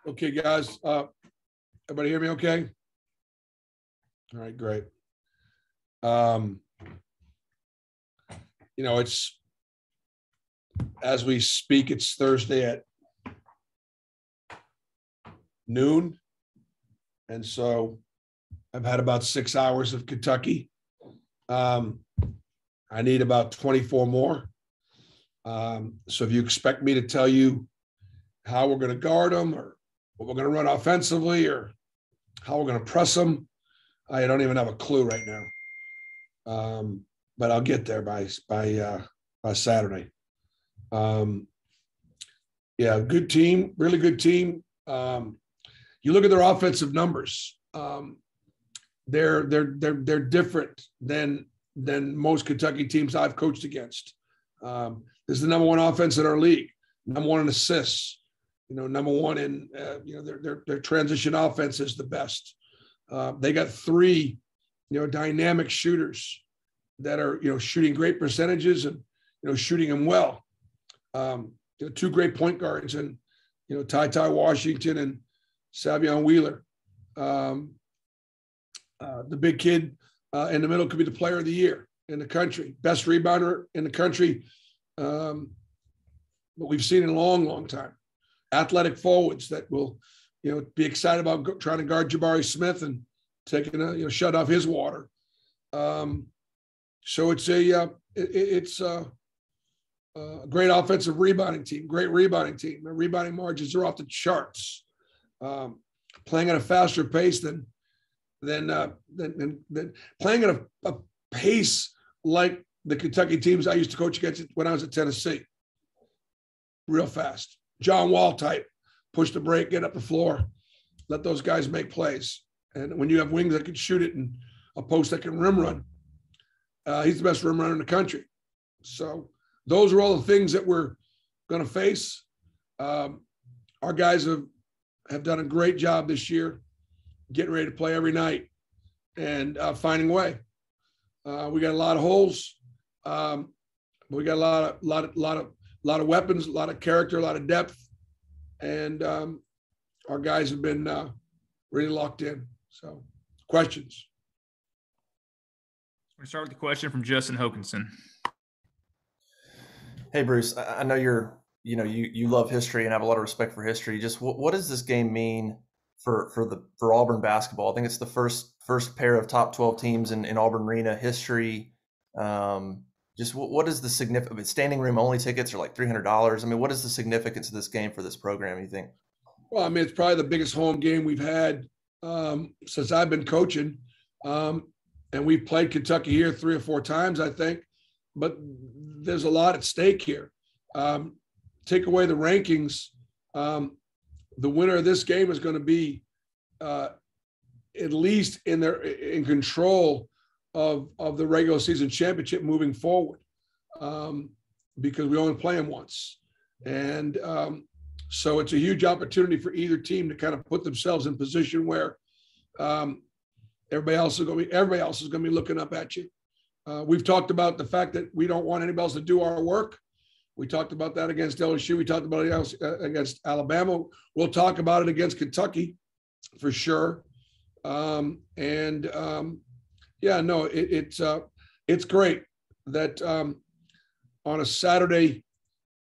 Okay, guys. Everybody hear me okay? All right, great. It's as we speak, it's Thursday at noon. And so I've had about 6 hours of Kentucky. I need about 24 more. So if you expect me to tell you how we're going to guard them or what we're going to run offensively or how we're going to press them, I don't even have a clue right now. But I'll get there by Saturday. Yeah, good team, really good team. You look at their offensive numbers. They're different than most Kentucky teams I've coached against. This is the number one offense in our league, number one in assists. Number one in their transition offense is the best. They got three dynamic shooters that are shooting great percentages and shooting them well. Two great point guards and Ty Washington and Savion Wheeler. The big kid in the middle could be the player of the year in the country, best rebounder in the country. What we've seen in a long, long time. Athletic forwards that will, be excited about trying to guard Jabari Smith and taking a shut off his water. So it's a great offensive rebounding team, great rebounding team. The rebounding margins are off the charts. Playing at a faster pace than playing at a pace like the Kentucky teams I used to coach against when I was at Tennessee. Real fast. John Wall type, push the break, get up the floor, let those guys make plays. And when you have wings that can shoot it and a post that can rim run, he's the best rim runner in the country. So those are all the things that we're going to face. Our guys have done a great job this year, getting ready to play every night and finding a way. We got a lot of holes. We got a lot of weapons, a lot of character, a lot of depth, and our guys have been really locked in. So, questions? We start with the question from Justin Hokinson. Hey, Bruce. I know you love history and have a lot of respect for history. Just what does this game mean for Auburn basketball? I think it's the first pair of top 12 teams in Auburn Arena history. Just what is the significance? Standing room only tickets are like $300. I mean, what is the significance of this game for this program, you think? Well, I mean, it's probably the biggest home game we've had since I've been coaching. And we've played Kentucky here 3 or 4 times, I think. But there's a lot at stake here. Take away the rankings. The winner of this game is going to be at least in control of the regular season championship moving forward, because we only play them once. And so it's a huge opportunity for either team to kind of put themselves in position where everybody else is going to be looking up at you. We've talked about the fact that we don't want anybody else to do our work. We talked about that against LSU. We talked about it against Alabama. We'll talk about it against Kentucky for sure. It's great that on a Saturday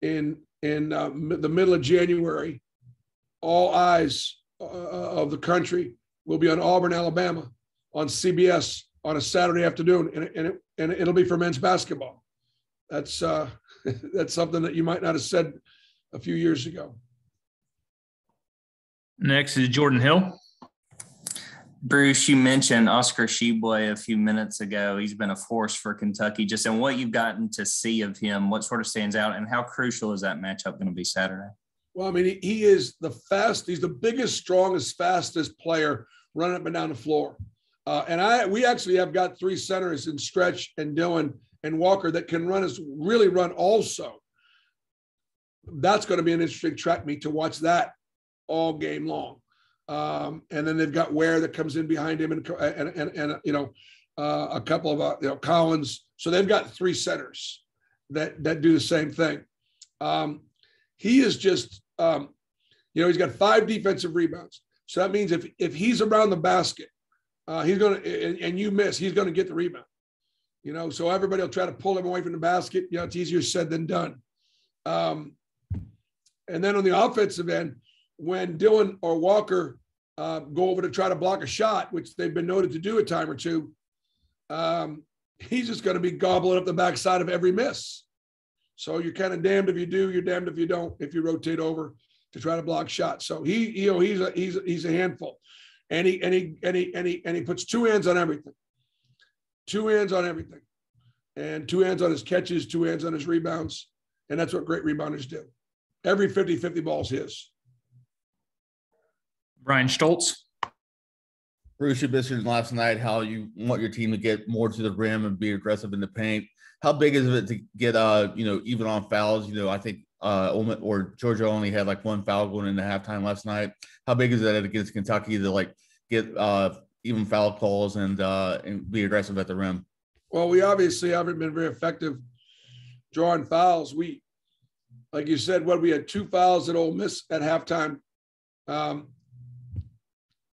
in the middle of January, all eyes of the country will be on Auburn, Alabama, on CBS on a Saturday afternoon, and it'll be for men's basketball. That's that's something that you might not have said a few years ago. Next is Jordan Hill. Bruce, you mentioned Oscar Tshiebwe a few minutes ago. He's been a force for Kentucky. Just in what you've gotten to see of him, what sort of stands out, and how crucial is that matchup going to be Saturday? Well, I mean, he is he's the biggest, strongest, fastest player running up and down the floor. We actually have got 3 centers in Stretch and Dillon and Walker that can really run also. That's going to be an interesting track meet to watch that all game long. And then they've got Ware that comes in behind him and a couple of Collins. So they've got 3 centers that do the same thing. He is just He's got 5 defensive rebounds. So that means if he's around the basket, he's going to, and you miss, he's going to get the rebound. So everybody will try to pull him away from the basket. It's easier said than done. And then on the offensive end, when Dylan or Walker go over to try to block a shot, which they've been noted to do a time or two, he's just going to be gobbling up the backside of every miss. So you're kind of damned if you do, you're damned if you don't, if you rotate over to try to block shots. So he's a handful, and he puts 2 hands on everything. 2 hands on everything, and 2 hands on his catches, 2 hands on his rebounds. And that's what great rebounders do. Every 50-50 ball is his. Brian Stoltz. Bruce, you mentioned last night how you want your team to get more to the rim and be aggressive in the paint. How big is it to get, even on fouls? I think Georgia only had like 1 foul going into halftime last night. How big is that against Kentucky to get even foul calls and be aggressive at the rim? Well, we obviously haven't been very effective drawing fouls. We, like you said, we had 2 fouls at Ole Miss at halftime,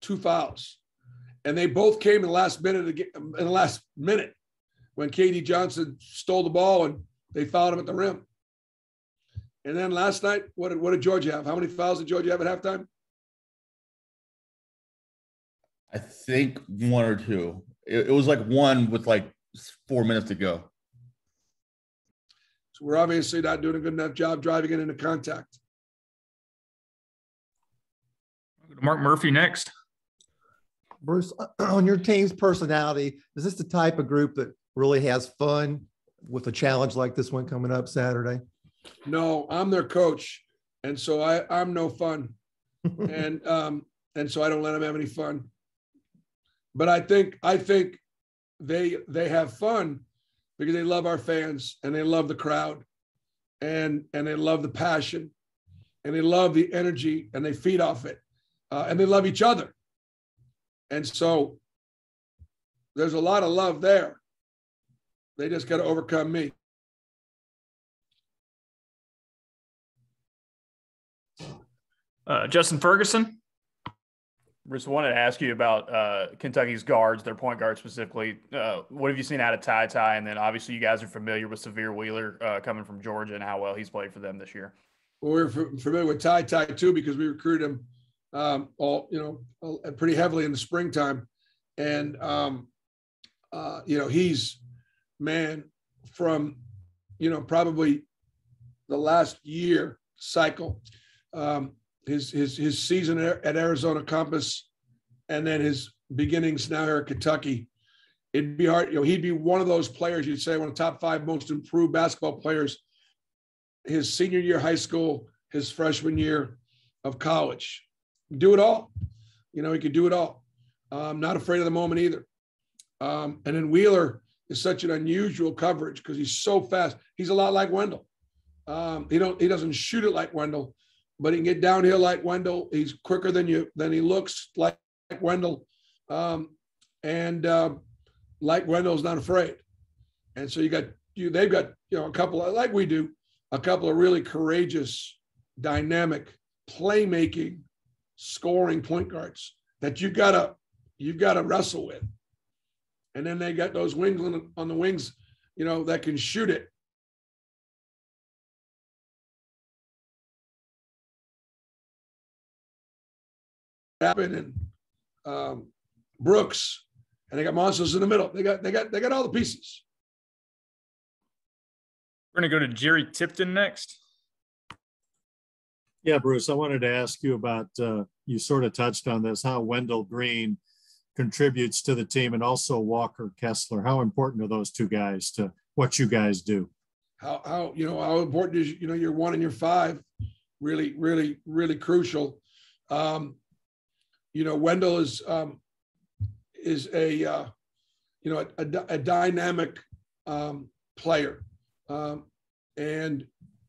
2 fouls, and they both came in the last minute when KD Johnson stole the ball and they fouled him at the rim. And then last night, what did Georgia have? How many fouls did Georgia have at halftime? I think 1 or 2. It was like 1 with 4 minutes to go. So we're obviously not doing a good enough job driving it into contact. Mark Murphy next. Bruce, on your team's personality, is this the type of group that really has fun with a challenge like this one coming up Saturday? No, I'm their coach, and so I'm no fun, and so I don't let them have any fun. But I think they have fun because they love our fans and they love the crowd, and they love the passion, and they love the energy, and they feed off it, and they love each other. And so there's a lot of love there. They just got to overcome me. Justin Ferguson. Bruce, I wanted to ask you about Kentucky's guards, their point guard specifically. What have you seen out of Ty? And then obviously you guys are familiar with Severe Wheeler coming from Georgia and how well he's played for them this year. Well, we're familiar with Ty too because we recruited him pretty heavily in the springtime, and he's from probably the last year cycle. His season at Arizona Compass, and then his beginnings now here at Kentucky. It'd be hard, he'd be one of those players you'd say one of the top 5 most improved basketball players. His senior year of high school, his freshman year of college, do it all. He could do it all. Not afraid of the moment either. And then Wheeler is such an unusual coverage because he's so fast. He's a lot like Wendell. He doesn't shoot it like Wendell, but he can get downhill like Wendell. He's quicker than he looks like Wendell. Like Wendell's not afraid. And so they've got a couple of, like we do, a couple of really courageous, dynamic, playmaking, scoring point guards that you've got to wrestle with. And then they got those wings on the wings, that can shoot it. And Brooks, and they got monsters in the middle. They got all the pieces. We're going to go to Jerry Tipton next. Yeah, Bruce, I wanted to ask you about, you sort of touched on this, how Wendell Green contributes to the team, and also Walker Kessler. How important are those 2 guys to what you guys do? How important is, your 1 and your 5, really, really, really crucial. Wendell is a dynamic player, and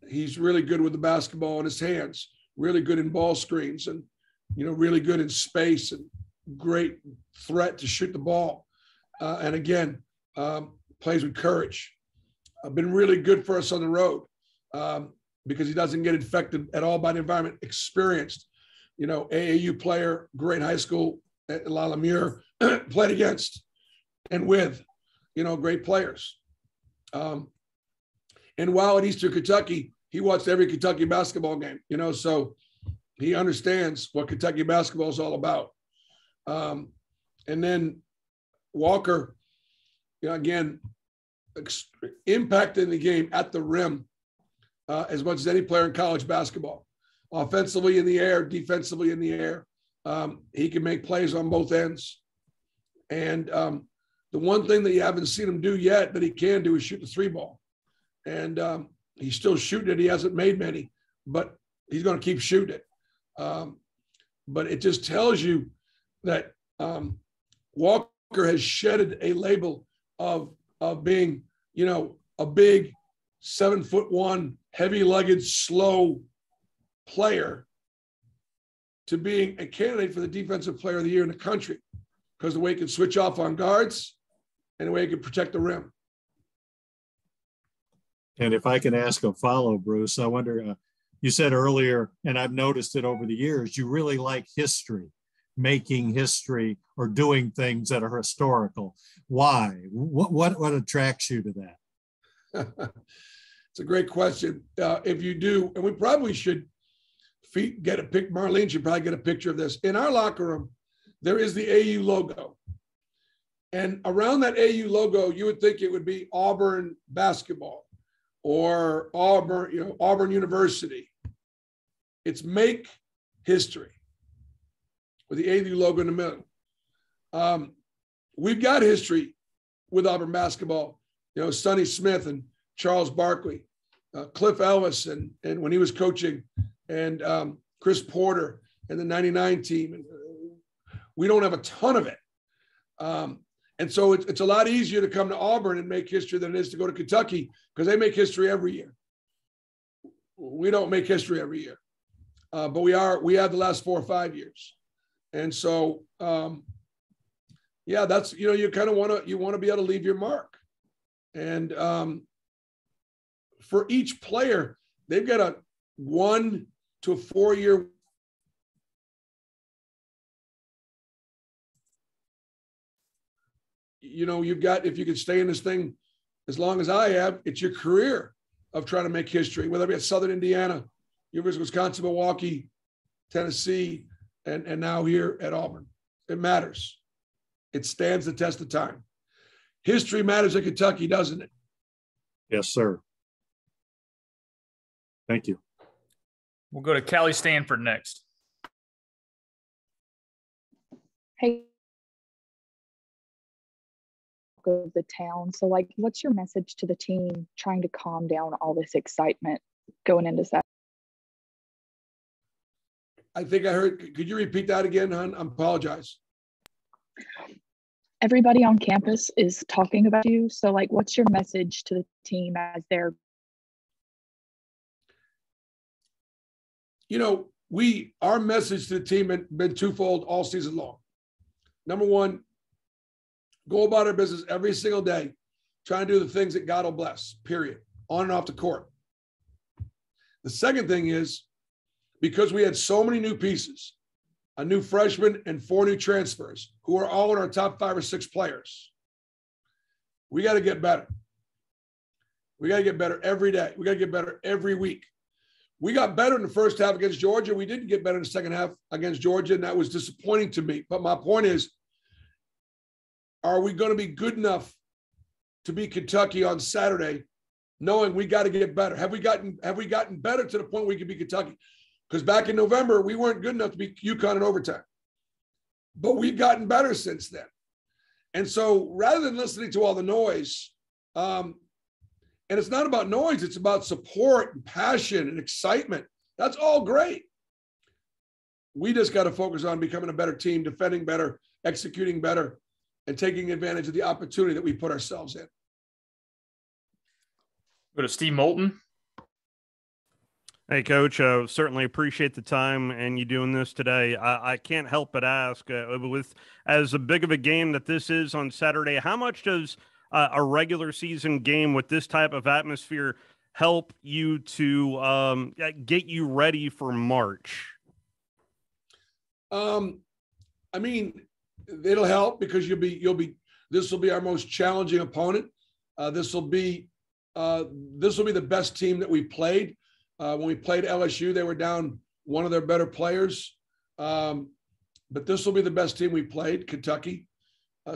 he's really good with the basketball in his hands, really good in ball screens, and really good in space, and great threat to shoot the ball. And again, plays with courage. Been really good for us on the road because he doesn't get infected at all by the environment. Experienced. AAU player, great high school at La Lemure, played against and with, great players. And while at Eastern Kentucky, he watched every Kentucky basketball game, so he understands what Kentucky basketball is all about. And then Walker, again, impacting the game at the rim as much as any player in college basketball. Offensively in the air, defensively in the air. He can make plays on both ends. And the one thing that you haven't seen him do yet that he can do is shoot the three ball. And he's still shooting it. He hasn't made many, but he's going to keep shooting it. But it just tells you that Walker has shedded a label of being, a big 7'1", heavy-legged, slow player to being a candidate for the Defensive Player of the Year in the country because the way he can switch off on guards and the way he can protect the rim. And if I can ask a follow, Bruce, I wonder, you said earlier, and I've noticed it over the years, you really like history, making history or doing things that are historical. Why? What attracts you to that? It's a great question. If you do, and we probably should get a pic. Marlene should probably get a picture of this. In our locker room, there is the AU logo. And around that AU logo, you would think it would be Auburn Basketball or Auburn University. It's Make History with the AU logo in the middle. We've got history with Auburn Basketball. Sonny Smith and Charles Barkley, Cliff Ellis, and when he was coaching, and Chris Porter and the 99 team. And we don't have a ton of it. And so it's a lot easier to come to Auburn and make history than it is to go to Kentucky because they make history every year. We don't make history every year, but we have the last 4 or 5 years. And so, that's, you kind of want to be able to leave your mark. And for each player, they've got a 1 to 4 year. You've got, if you could stay in this thing as long as I have, it's your career of trying to make history, whether it be at Southern Indiana, University of Wisconsin, Milwaukee, Tennessee, and now here at Auburn. It matters. It stands the test of time. History matters at Kentucky, doesn't it? Yes, sir. Thank you. We'll go to Callie Stanford next. Hey, of the town. So what's your message to the team trying to calm down all this excitement going into Saturday? I think I heard, could you repeat that again, hon? I apologize. Everybody on campus is talking about you. So what's your message to the team as they're our message to the team has been twofold all season long. Number one, go about our business every single day, trying to do the things that God will bless, period, on and off the court. The second thing is, because we had so many new pieces, a new freshman and 4 new transfers who are all in our top 5 or 6 players, we got to get better. We got to get better every day. We got to get better every week. We got better in the first half against Georgia. We didn't get better in the second half against Georgia, and that was disappointing to me. But my point is, are we going to be good enough to beat Kentucky on Saturday, knowing we got to get better? Have we gotten better to the point where we can beat Kentucky? Because back in November, we weren't good enough to beat UConn in overtime. But we've gotten better since then. And so rather than listening to all the noise, and it's not about noise, it's about support and passion and excitement. That's all great. We just got to focus on becoming a better team, defending better, executing better, and taking advantage of the opportunity that we put ourselves in. Go to Steve Moulton. Hey, Coach, certainly appreciate the time and you doing this today. I can't help but ask, with as big of a game that this is on Saturday, how much does a regular season game with this type of atmosphere help you to get you ready for March? I mean, it'll help because this will be our most challenging opponent. This will be the best team that we played. When we played LSU, they were down one of their better players. But this will be the best team we played, Kentucky.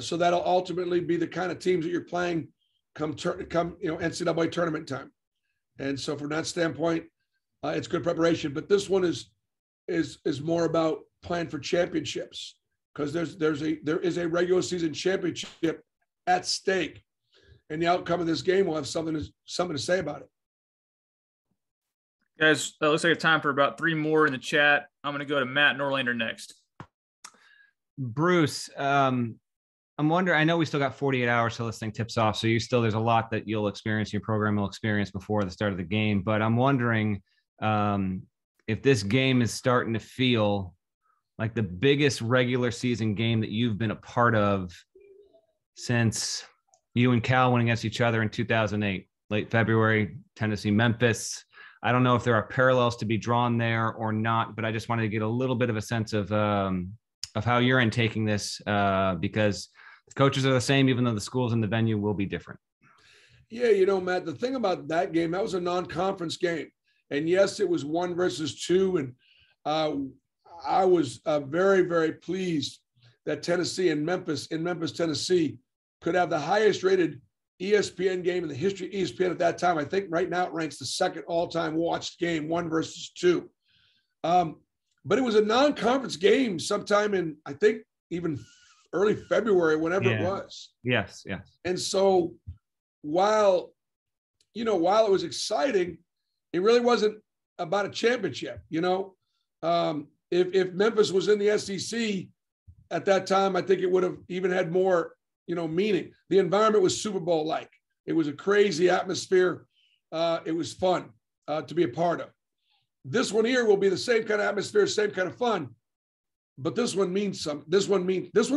So that'll ultimately be the kind of teams that you're playing come NCAA tournament time. And so from that standpoint, it's good preparation. But this one is more about playing for championships because there is a regular season championship at stake, and the outcome of this game will have something to say about it. Guys, looks like it's time for about 3 more in the chat. I'm going to go to Matt Norlander next. Bruce, I'm wondering, I know we still got 48 hours till this thing tips off. So there's a lot that you'll experience, your program will experience before the start of the game. But I'm wondering if this game is starting to feel like the biggest regular season game that you've been a part of since you and Cal went against each other in 2008, late February, Tennessee, Memphis. I don't know if there are parallels to be drawn there or not, but I just wanted to get a little bit of a sense of how you're in taking this because the coaches are the same, even though the schools and the venue will be different. Yeah, Matt, the thing about that game, that was a non-conference game. And yes, it was 1 versus 2. And I was very, very pleased that Tennessee and Memphis, Tennessee, could have the highest rated ESPN game in the history of ESPN at that time. I think right now it ranks the second all-time watched game, 1 versus 2. But it was a non-conference game sometime in, I think, even early February, whenever it was. Yes. And so while it was exciting, it really wasn't about a championship. If Memphis was in the SEC at that time, I think it would have even had more, meaning. The environment was Super Bowl-like. It was a crazy atmosphere. It was fun to be a part of. This one here will be the same kind of atmosphere, same kind of fun, but this one means something. This one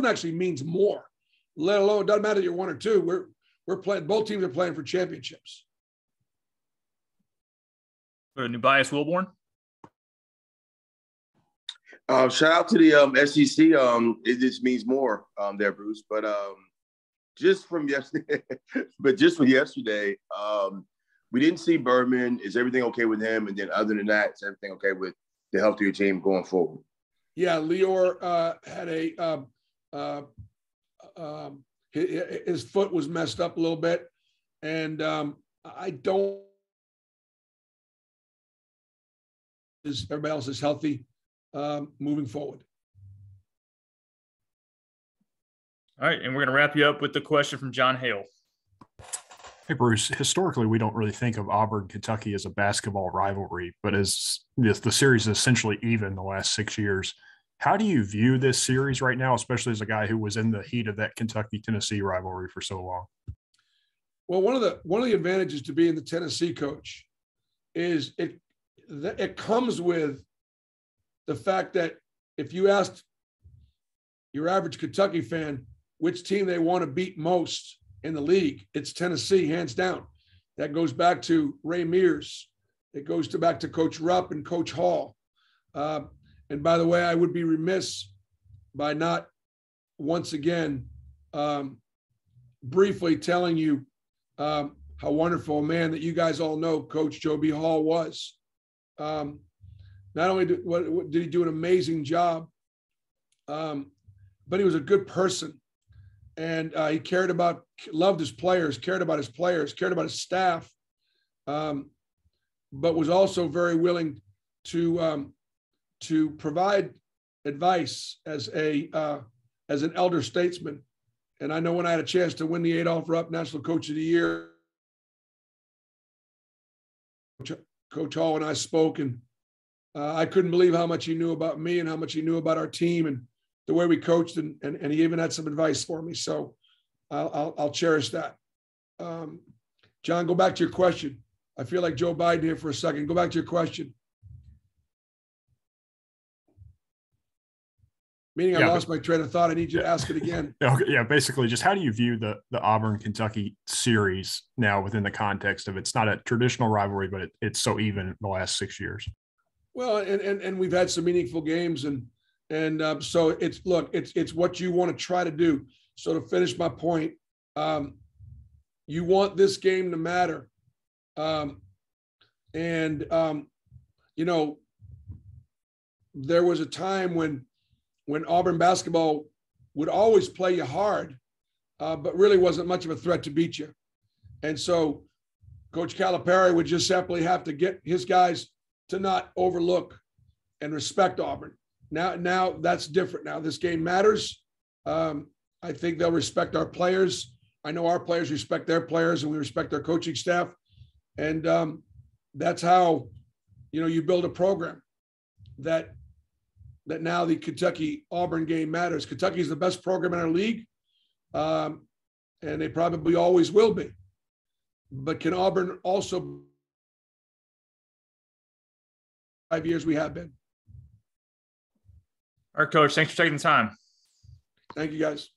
actually means more. Let alone, it doesn't matter if you're 1 or 2. We're playing. Both teams are playing for championships. Nubias Wilborn. Shout out to the SEC. It just means more there, Bruce. But just from yesterday, we didn't see Berman. Is everything okay with him? And then other than that, is everything okay with the health of your team going forward? Yeah, Lior had his foot was messed up a little bit. And everybody else is healthy moving forward. All right, and we're going to wrap you up with the question from John Hale. Hey, Bruce, historically, we don't really think of Auburn, Kentucky as a basketball rivalry, but as the series is essentially even the last 6 years. How do you view this series right now, especially as a guy who was in the heat of that Kentucky-Tennessee rivalry for so long? Well, one of the advantages to being the Tennessee coach is it comes with the fact that if you asked your average Kentucky fan which team they want to beat most in the league, it's Tennessee, hands down. That goes back to Ray Mears. It goes back to Coach Rupp and Coach Hall. And by the way, I would be remiss by not once again briefly telling you how wonderful a man that you guys all know Coach Joe B. Hall was. Not only did he do an amazing job, but he was a good person. And he loved his players, cared about his players, cared about his staff, but was also very willing to provide advice as an elder statesman. And I know when I had a chance to win the Adolph Rupp National Coach of the Year, Coach Hall and I spoke, and I couldn't believe how much he knew about me and how much he knew about our team and the way we coached, and he even had some advice for me. So I'll cherish that. John, go back to your question. I feel like Joe Biden here for a second. Go back to your question. Meaning I lost my train of thought. I need you to ask it again. Okay, yeah, basically, just how do you view the Auburn-Kentucky series now within the context of it's not a traditional rivalry, but it's so even the last 6 years? Well, and we've had some meaningful games, and And so it's what you want to try to do. So to finish my point, you want this game to matter. You know, there was a time when Auburn basketball would always play you hard, but really wasn't much of a threat to beat you. And so Coach Calipari would just simply have to get his guys to not overlook and respect Auburn. Now that's different. Now this game matters. I think they'll respect our players. I know our players respect their players, and we respect our coaching staff. And that's how, you know, you build a program that now the Kentucky-Auburn game matters. Kentucky is the best program in our league, and they probably always will be. But can Auburn also 5 years we have been? All right, Coach, thanks for taking the time. Thank you, guys.